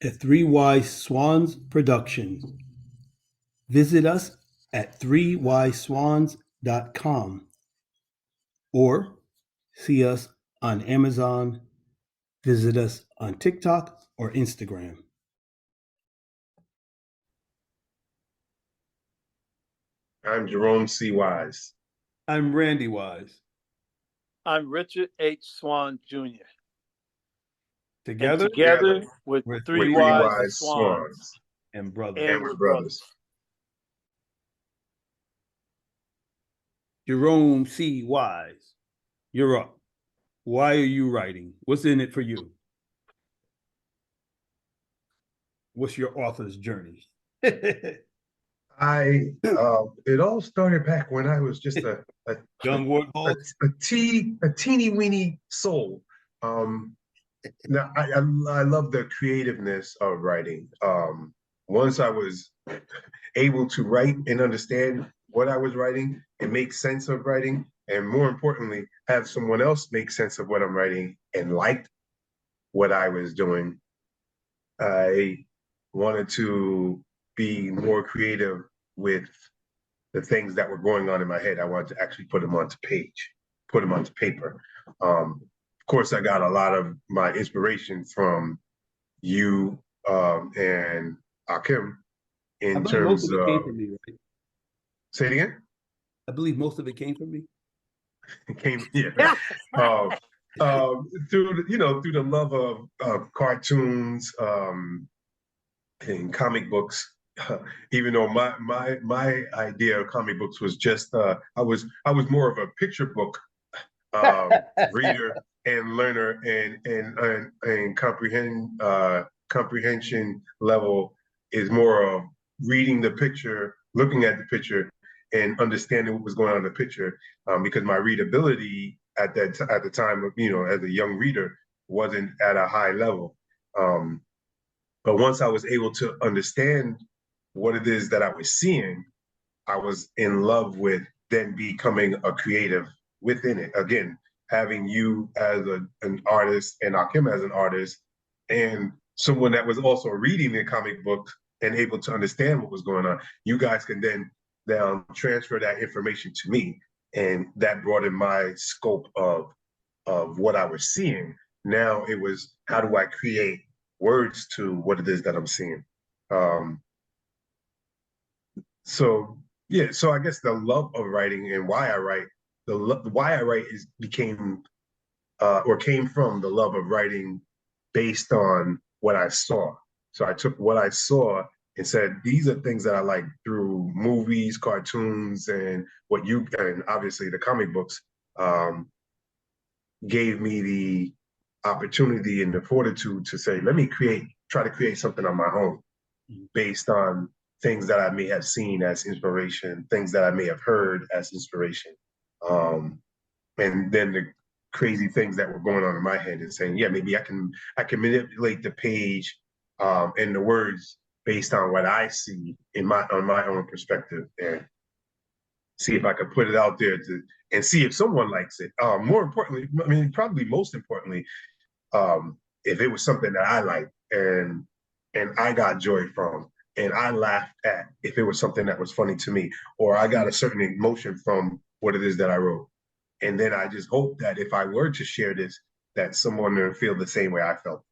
a Three Wise Swans production. Visit us at threewiseswans.com or see us on Amazon. Visit us on TikTok or Instagram. I'm Jerome C. Wise. I'm Randy Wise. I'm Richard H. Swan Jr. Together, with we're Three Three Wise Wise Swans. and brothers. And we're we're brothers. Jerome C. Wise, you're up. Why are you writing? What's in it for you? What's your author's journey? It all started back when I was just a Young warthog. teeny weeny soul. Now I love the creativeness of writing. Once I was able to write and understand what I was writing and make sense of writing, and more importantly, have someone else make sense of what I'm writing and liked what I was doing, I wanted to be more creative with the things that were going on in my head. I wanted to actually put them onto paper. Of course, I got a lot of my inspiration from you and Akim in terms most of it came from me, right? Say it again? I believe most of it came from me. It came, yeah. Through the love of cartoons and comic books. Even though my idea of comic books was just I was more of a picture book reader and learner and comprehension level is more of reading the picture, looking at the picture, and understanding what was going on in the picture. Because my readability at the time, as a young reader, wasn't at a high level. But once I was able to understand what it is that I was seeing, I was in love with then becoming a creative within it. Again, having you as an artist and Akim as an artist, and someone that was also reading the comic book and able to understand what was going on, you guys can then transfer that information to me, and that broadened my scope of what I was seeing. Now it was, how do I create words to what it is that I'm seeing? So I guess the love of writing and why I write, why I write came from the love of writing based on what I saw. So I took what I saw and said, these are things that I like through movies, cartoons, and and obviously the comic books gave me the opportunity and the fortitude to say, let me try to create something on my own based on things that I may have seen as inspiration, things that I may have heard as inspiration. And then the crazy things that were going on in my head and saying, yeah, maybe I can manipulate the page and the words based on what I see on my own perspective, and see if I could put it out there and see if someone likes it. More importantly, probably most importantly, if it was something that I liked and I got joy from, and I laughed at, if it was something that was funny to me, or I got a certain emotion from what it is that I wrote. And then I just hope that if I were to share this, that someone would feel the same way I felt.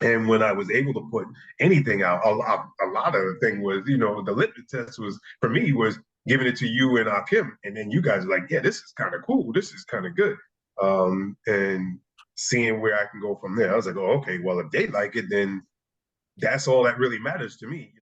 And when I was able to put anything out, a lot of the thing was, the litmus test was, for me, was giving it to you and Akim. And then you guys were like, yeah, this is kind of cool. This is kind of good. And seeing where I can go from there. I was like, oh, okay, well, if they like it, then that's all that really matters to me.